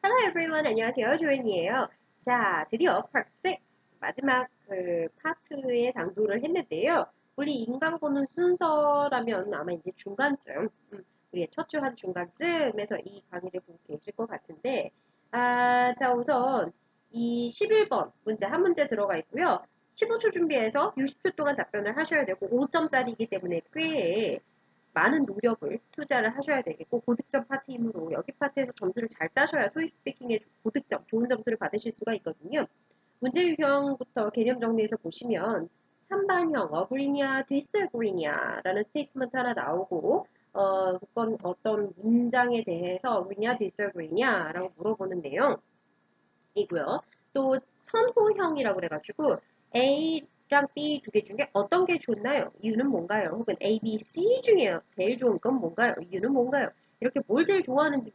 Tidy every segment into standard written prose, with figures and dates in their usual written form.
Hello everyone, 안녕하세요. 조연이에요. 자, 드디어 Part 6 마지막 파트에 당도를 했는데요. 우리 인강 보는 순서라면 아마 이제 중간쯤, 우리의 첫 주 한 중간쯤에서 이 강의를 보고 계실 것 같은데, 자, 우선 이 11번 문제 한 문제 들어가 있고요. 15초 준비해서 60초 동안 답변을 하셔야 되고 5점짜리이기 때문에 꽤 많은 노력을 투자를 하셔야 되겠고 고득점 파트이므로 여기 파트에서 점수를 잘 따셔야 토익 스피킹의 고득점, 좋은 점수를 받으실 수가 있거든요. 문제 유형부터 개념 정리해서 보시면 3반형 어그리냐 디스어그리냐 라는 스테이트먼트 하나 나오고 그건 어떤 문장에 대해서 어그리냐 디스어그리냐 라고 물어보는 내용이고요. 또 선호형이라고 그래가지고 A랑 B 두 개 중에 어떤 게 좋나요? 이유는 뭔가요? 혹은 A, B, C 중에 제일 좋은 건 뭔가요? 이유는 뭔가요? 이렇게 뭘 제일 좋아하는지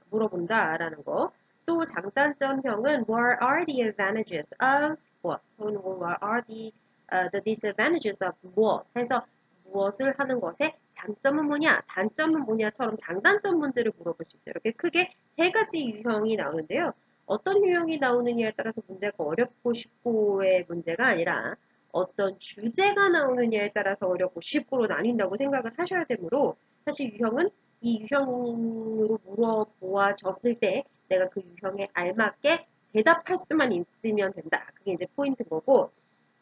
물어본다라는 거. 또 장단점형은 What are the advantages of what? 혹은 What are the disadvantages of what? 해서 무엇을 하는 것의 장점은 뭐냐, 단점은 뭐냐처럼 장단점 문제를 물어볼 수 있어요. 이렇게 크게 세 가지 유형이 나오는데요. 어떤 유형이 나오느냐에 따라서 문제가 어렵고 쉽고의 문제가 아니라 어떤 주제가 나오느냐에 따라서 어렵고 쉽고로 나뉜다고 생각을 하셔야 되므로 사실 유형은 이 유형으로 물어보아졌을 때 내가 그 유형에 알맞게 대답할 수만 있으면 된다. 그게 이제 포인트인 거고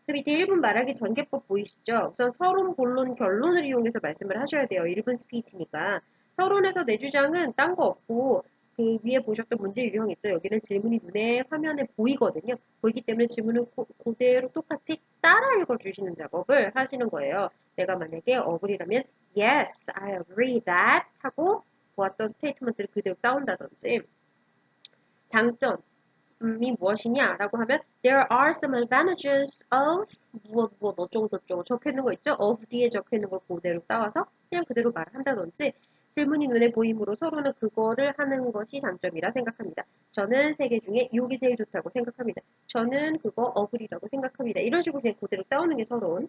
그 밑에 1분 말하기 전개법 보이시죠? 우선 서론, 본론, 결론을 이용해서 말씀을 하셔야 돼요. 1분 스피치니까. 서론에서 내 주장은 딴 거 없고 그 위에 보셨던 문제 유형 있죠? 여기는 질문이 눈에 화면에 보이거든요. 보이기 때문에 질문을 그대로 똑같이 따라 읽어주시는 작업을 하시는 거예요. 내가 만약에 어글이라면 Yes, I agree that 하고 보았던 스테이트먼트를 그대로 따온다든지 장점, 이 무엇이냐라고 하면 there are some advantages of 무엇 어쩌고저쩌고 적혀있는 거 있죠? of 뒤에 적혀있는 걸 그대로 따와서 그냥 그대로 말을 한다든지 질문이 눈에 보이므로 서로는 그거를 하는 것이 장점이라 생각합니다. 저는 세 개 중에 이게 제일 좋다고 생각합니다. 저는 그거 어글이라고 생각합니다. 이런 식으로 그냥 그대로 따오는 게 서론.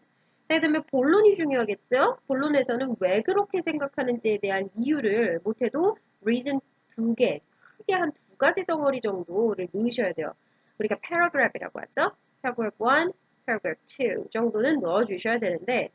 자, 그다음에 본론이 중요하겠죠? 본론에서는 왜 그렇게 생각하는지에 대한 이유를 못해도 reason 두 개, 크게 한 두 가지 덩어리 정도를 넣으셔야 돼요. 우리가 paragraph이라고 하죠. paragraph 1, paragraph 2 정도는 넣어주셔야 되는데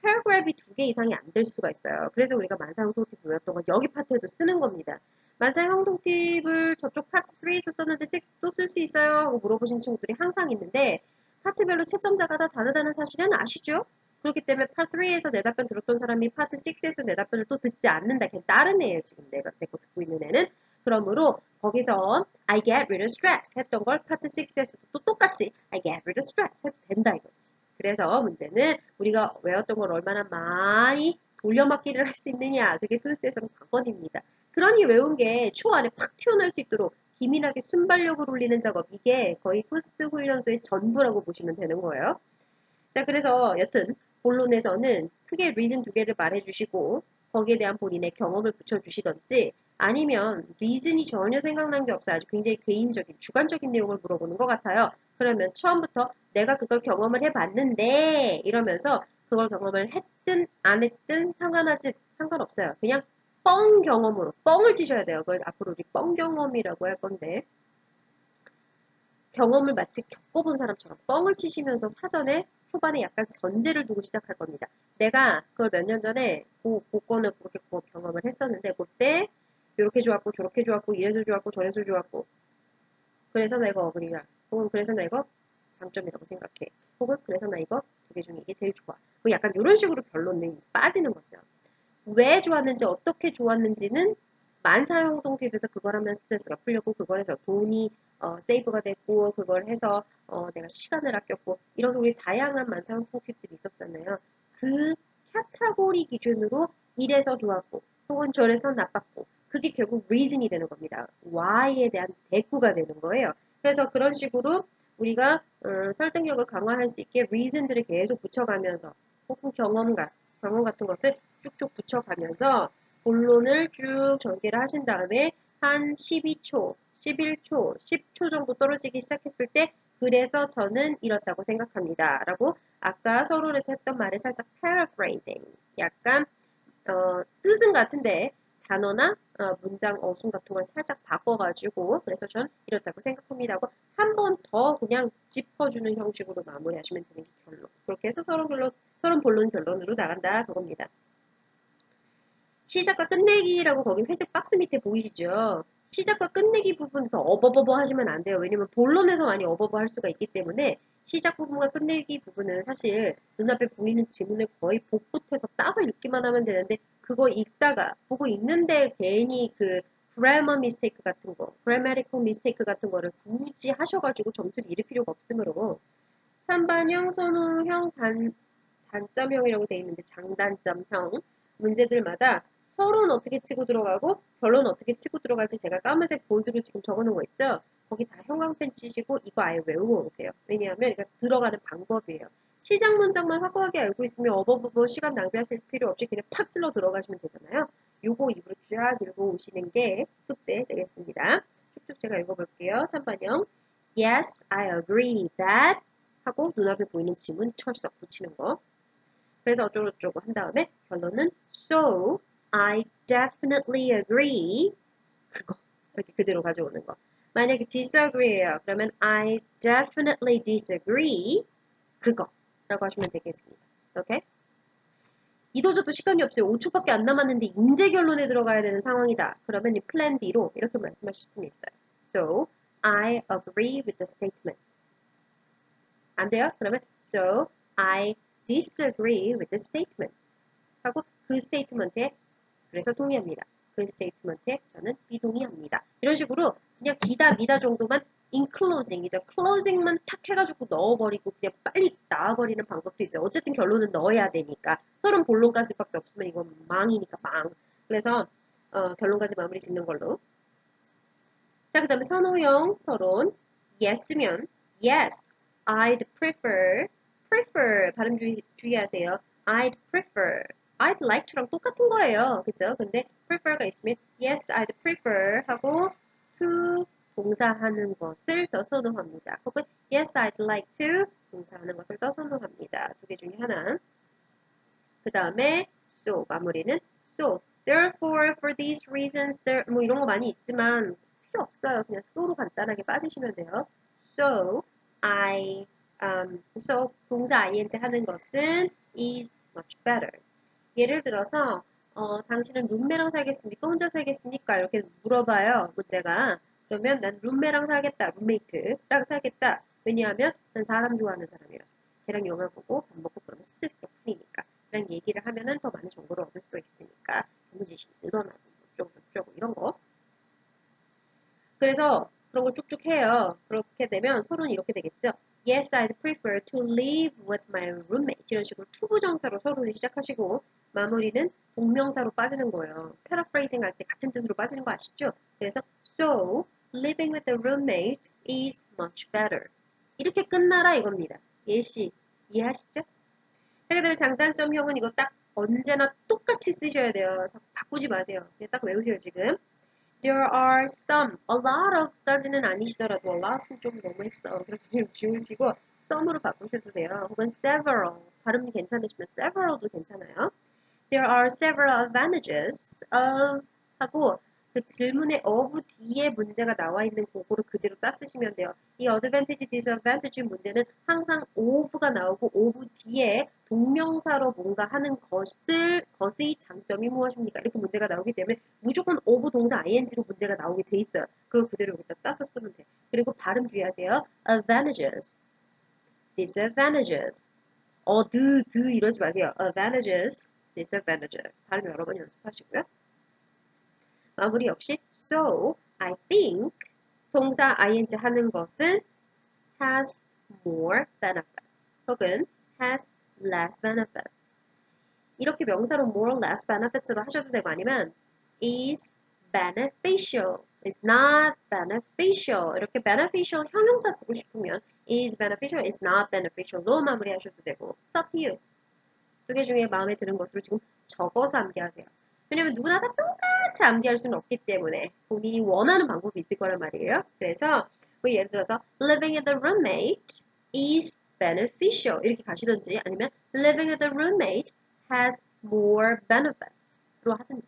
paragraph이 두 개 이상이 안 될 수가 있어요. 그래서 우리가 만사형통팁 배웠던 건 여기 파트에도 쓰는 겁니다. 만사형통팁을 저쪽 파트 3에서 썼는데 6도 쓸 수 있어요? 하고 물어보신 친구들이 항상 있는데 파트별로 채점자가 다 다르다는 사실은 아시죠? 그렇기 때문에 파트 3에서 내 답변 들었던 사람이 파트 6에서 내 답변을 또 듣지 않는다. 걔 다른 애예요. 지금 내가 내 거 듣고 있는 애는. 그러므로 거기서 I get rid of stress 했던 걸 파트 6에서도 또 똑같이 I get rid of stress 해도 된다 이거지. 그래서 문제는 우리가 외웠던 걸 얼마나 많이 돌려막기를 할 수 있느냐. 그게 토익에서는 관건입니다. 그러니 외운 게 초 안에 팍 튀어나올 수 있도록 기민하게 순발력을 올리는 작업. 이게 거의 토스 훈련소의 전부라고 보시면 되는 거예요. 자, 그래서 여튼 본론에서는 크게 리즌 두 개를 말해주시고 거기에 대한 본인의 경험을 붙여주시던지 아니면 리즌이 전혀 생각난 게 없어 아주 굉장히 개인적인 주관적인 내용을 물어보는 것 같아요. 그러면 처음부터 내가 그걸 경험을 해봤는데 이러면서 그걸 경험을 했든 안 했든 상관없어요. 그냥 뻥 경험으로 뻥을 치셔야 돼요. 그걸 앞으로 우리 뻥 경험이라고 할 건데 경험을 마치 겪어본 사람처럼 뻥을 치시면서 사전에 초반에 약간 전제를 두고 시작할 겁니다. 내가 그걸 몇 년 전에 그거는 그렇게 경험을 했었는데 그때 이렇게 좋았고 저렇게 좋았고 이래서 좋았고 저래서 좋았고 그래서 나 이거 어그리가 혹은 그래서 나 이거 장점이라고 생각해 혹은 그래서 나 이거 두 개 중에 이게 제일 좋아 뭐 약간 이런 식으로 결론이 빠지는 거죠. 왜 좋았는지 어떻게 좋았는지는 만사형 동tip에서 그걸 하면 스트레스가 풀렸고 그걸 해서 돈이 세이브가 됐고 그걸 해서 내가 시간을 아꼈고 이런 우리 다양한 만사형 동팁들이 있었잖아요. 그 카테고리 기준으로 이래서 좋았고 혹은 저래서 나빴고 그게 결국 reason이 되는 겁니다. why에 대한 대꾸가 되는 거예요. 그래서 그런 식으로 우리가 설득력을 강화할 수 있게 reason들을 계속 붙여가면서 혹은 경험 같은 것을 쭉쭉 붙여가면서 본론을 쭉 전개를 하신 다음에 한 12초, 11초, 10초 정도 떨어지기 시작했을 때 그래서 저는 이렇다고 생각합니다. 라고 아까 서론에서 했던 말을 살짝 paraphrasing, 약간 뜻은 같은데 단어나 문장 어순 같은 걸 살짝 바꿔가지고 그래서 전 이렇다고 생각합니다 하고 한 번 더 그냥 짚어주는 형식으로 마무리하시면 되는 게 결론. 그렇게 해서 서론 본론 결론으로 나간다 그겁니다. 시작과 끝내기라고 거기 회색 박스 밑에 보이시죠? 시작과 끝내기 부분에서 어버버버 하시면 안 돼요. 왜냐면 본론에서 많이 어버버 할 수가 있기 때문에 시작 부분과 끝내기 부분은 사실 눈앞에 보이는 지문을 거의 복붙해서 따서 읽기만 하면 되는데 그거 읽다가 보고 있는데 괜히 그 grammar mistake 같은 거, grammatical mistake 같은 거를 굳이 하셔가지고 점수를 잃을 필요가 없으므로 3반형, 선호형, 단점형이라고 되어 있는데 장단점형 문제들마다 서론 어떻게 치고 들어가고 결론 어떻게 치고 들어갈지 제가 까만색 볼드로 지금 적어놓은 거 있죠? 거기 다 형광펜 치시고 이거 아예 외우고 오세요. 왜냐하면 이거 들어가는 방법이에요. 시작 문장만 확고하게 알고 있으면 어버버버 시간 낭비하실 필요 없이 그냥 팍 찔러 들어가시면 되잖아요. 요거 입으로 쫙 읽고 오시는 게 숙제 되겠습니다. 쭉쭉 제가 읽어볼게요. 3반형 Yes, I agree that 하고 눈앞에 보이는 지문 철썩 붙이는 거. 그래서 어쩌고저쩌고 한 다음에 결론은 So, I definitely agree. 그거 이렇게 그대로 가져오는 거. 만약에 disagree예요. 그러면 I definitely disagree. 그거 라고 하시면 되겠습니다. 오케이? 이도저도 시간이 없어요. 5초밖에 안 남았는데 인제 결론에 들어가야 되는 상황이다. 그러면 이 플랜 B로 이렇게 말씀하실 수는 있어요. So, I agree with the statement. 안 돼요? 그러면 So, I disagree with the statement. 하고 그 스테이트먼트에 그래서 동의합니다. 그 스테이트먼트에 저는 비동의합니다. 이런 식으로 그냥 기다 미다 정도만 inclosing이죠. closing만 탁 해가지고 넣어버리고 그냥 빨리 나와버리는 방법도 있어요. 어쨌든 결론은 넣어야 되니까. 서론 본론까지밖에 없으면 이건 망이니까 망. 그래서 결론까지 마무리 짓는 걸로. 자, 그 다음에 선호형 서론. yes면 yes, I'd prefer 발음 주의하세요. I'd prefer I'd like to랑 똑같은 거예요. 그죠? 근데 prefer가 있으면 yes, I'd prefer 하고 to 동사하는 것을 더 선호합니다. 혹은 yes, I'd like to 동사하는 것을 더 선호합니다. 두 개 중에 하나. 그 다음에 so 마무리는 so therefore for these reasons 뭐 이런 거 많이 있지만 필요 없어요. 그냥 so로 간단하게 빠지시면 돼요. So so 동사 ing 하는 것은 is much better. 예를 들어서 당신은 룸메랑 살겠습니까? 혼자 살겠습니까? 이렇게 물어봐요. 문제가. 그러면 난 룸메랑 살겠다. 룸메이트랑 살겠다. 왜냐하면 난 사람 좋아하는 사람이라서. 걔랑 영화 보고 밥 먹고 그러면 스트레스가 풀리니까. 그런 얘기를 하면은 더 많은 정보를 얻을 수가 있으니까. 문제식이 늘어나고 어쩌고 이런 거. 그래서 그런 걸 쭉쭉 해요. 그렇게 되면 서론이 이렇게 되겠죠. Yes, I'd prefer to live with my roommate. 이런 식으로 투부정사로 서론을 시작하시고 마무리는 동명사로 빠지는 거예요. 패러프레이징 할 때 같은 뜻으로 빠지는 거 아시죠? 그래서 So, living with a roommate is much better. 이렇게 끝나라 이겁니다. 예시 이해하시죠? 그 다음에 장단점형은 이거 딱 언제나 똑같이 쓰셔야 돼요. 바꾸지 마세요. 그냥 딱 외우세요 지금. There are some, a lot of까지는 아니시더라도 a lot은 좀 너무했어. 그렇게 좀 지우시고 some으로 바꾸셔도 돼요. 혹은 several, 발음이 괜찮으시면 several도 괜찮아요. There are several advantages of 하고 그 질문의 of 뒤에 문제가 나와 있는 그거를 그대로 따 쓰시면 돼요. 이 advantage, disadvantage 문제는 항상 of가 나오고 of 뒤에 동명사로 뭔가 하는 것의 장점이 무엇입니까? 이렇게 문제가 나오기 때문에 무조건 of 동사 ing로 문제가 나오게 돼 있어요. 그걸 그대로 여기다 따서 쓰면 돼. 그리고 발음 주의하세요. advantages, disadvantages. 이러지 마세요. advantages, disadvantages. 발음 여러 번 연습하시고요. 마무리 역시 so, I think 동사 ing 하는 것은 has more benefits 혹은 has less benefits. 이렇게 명사로 more, less benefits로 하셔도 되고 아니면 is beneficial, is not beneficial. 이렇게 beneficial 형용사 쓰고 싶으면 is beneficial, is not beneficial로 마무리하셔도 되고 it's up to you. 두 개 중에 마음에 드는 것으로 지금 적어서 암기하세요. 왜냐면 누구나 다 똑같이 암기할 수는 없기 때문에 본인이 원하는 방법이 있을 거란 말이에요. 그래서 뭐 예를 들어서 living with a roommate is beneficial 이렇게 가시든지 아니면 living with a roommate has more benefits로 하든지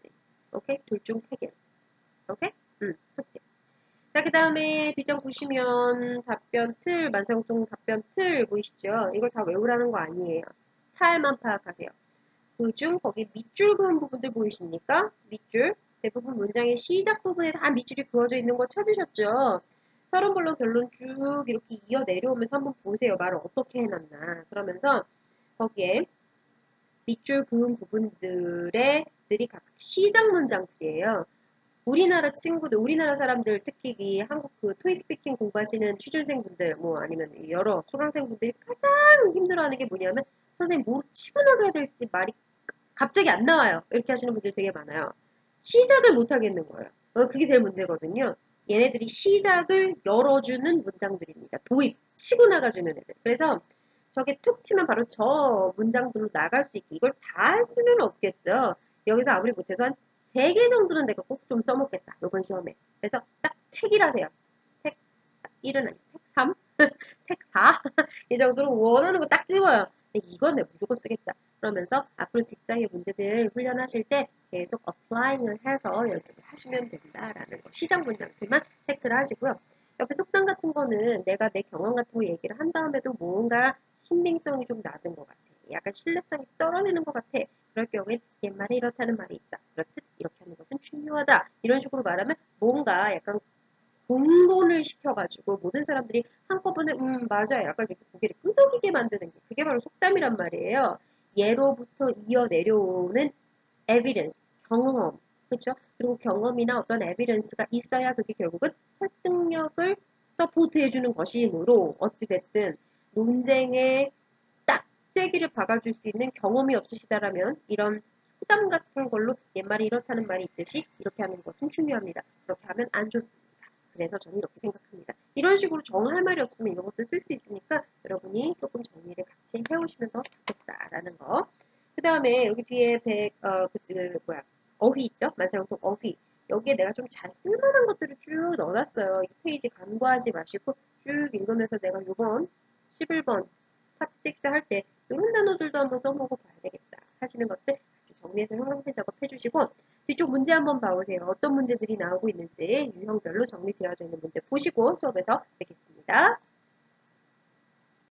오케이? 둘 중 택일. 오케이? 숙제. 자, 그 다음에 뒷장 보시면 답변 틀, 만사형통 답변 틀 보이시죠? 이걸 다 외우라는 거 아니에요. 스타일만 파악하세요. 그중 거기 밑줄 그은 부분들 보이십니까? 밑줄. 대부분 문장의 시작 부분에 다 밑줄이 그어져 있는 거 찾으셨죠? 서론본론 결론 쭉 이렇게 이어 내려오면서 한번 보세요. 말을 어떻게 해놨나. 그러면서 거기에 밑줄 그은 부분들이 각각 시작 문장들이에요. 우리나라 친구들, 우리나라 사람들, 특히 이 한국 그 토익 스피킹 공부하시는 취준생분들, 뭐 아니면 여러 수강생분들이 가장 힘들어하는 게 뭐냐면 선생님 뭐 치고 나가야 될지 말이 갑자기 안 나와요. 이렇게 하시는 분들이 되게 많아요. 시작을 못 하겠는 거예요. 그게 제일 문제거든요. 얘네들이 시작을 열어주는 문장들입니다. 도입, 치고 나가주는 애들. 그래서 저게 툭 치면 바로 저 문장들로 나갈 수 있게 이걸 다 할 수는 없겠죠. 여기서 아무리 못해도 한 3개 정도는 내가 꼭 좀 써먹겠다. 요번 시험에. 그래서 딱 택이라세요. 택 1은 아니고 택 3, 택 4. 이 정도로 원하는 거 딱 찍어요. 이건 내가 무조건 쓰겠다. 그러면서 앞으로 직장의 문제들 훈련하실 때 계속 어플라잉을 해서 연습을 하시면 된다라는 거. 시장 문장들만 체크를 하시고요. 옆에 속담 같은 거는 내가 내 경험 같은 거 얘기를 한 다음에도 뭔가 신빙성이 좀 낮은 것 같아. 약간 신뢰성이 떨어지는 것 같아. 그럴 경우엔 옛말에 이렇다는 말이 있다. 그렇듯 이렇게 하는 것은 중요하다. 이런 식으로 말하면 뭔가 약간 공론을 시켜가지고 모든 사람들이 한꺼번에 맞아요. 약간 이렇게 고개를 끄덕이게 만드는 게 그게 바로 속담이란 말이에요. 예로부터 이어 내려오는 evidence, 경험, 그렇죠? 그리고 경험이나 어떤 evidence가 있어야 그게 결국은 설득력을 서포트해주는 것이므로 어찌됐든 논쟁에 딱 쐐기를 박아줄 수 있는 경험이 없으시다라면 이런 속담 같은 걸로 옛말에 이렇다는 말이 있듯이 이렇게 하는 것은 중요합니다. 그렇게 하면 안 좋습니다. 그래서 저는 이렇게 생각합니다. 이런 식으로 정할 말이 없으면 이런 것도 쓸 수 있으니까 여러분이 조금 정리를 같이 해오시면 더 좋겠다라는 거. 그 다음에 여기 뒤에 어휘 있죠? 만사형통 어휘. 여기에 내가 좀 잘 쓸만한 것들을 쭉 넣어놨어요. 이 페이지 간과하지 마시고 쭉 읽으면서 내가 이번 11번 탑6 할 때 이런 단어들도 한번 써보고 봐야 되겠다 하시는 것들 같이 정리해서 형광펜 작업해 주시고 뒤쪽 문제 한번 봐보세요. 어떤 문제들이 나오고 있는지 유형별로 정리되어져 있는 문제 보시고 수업에서 뵙겠습니다.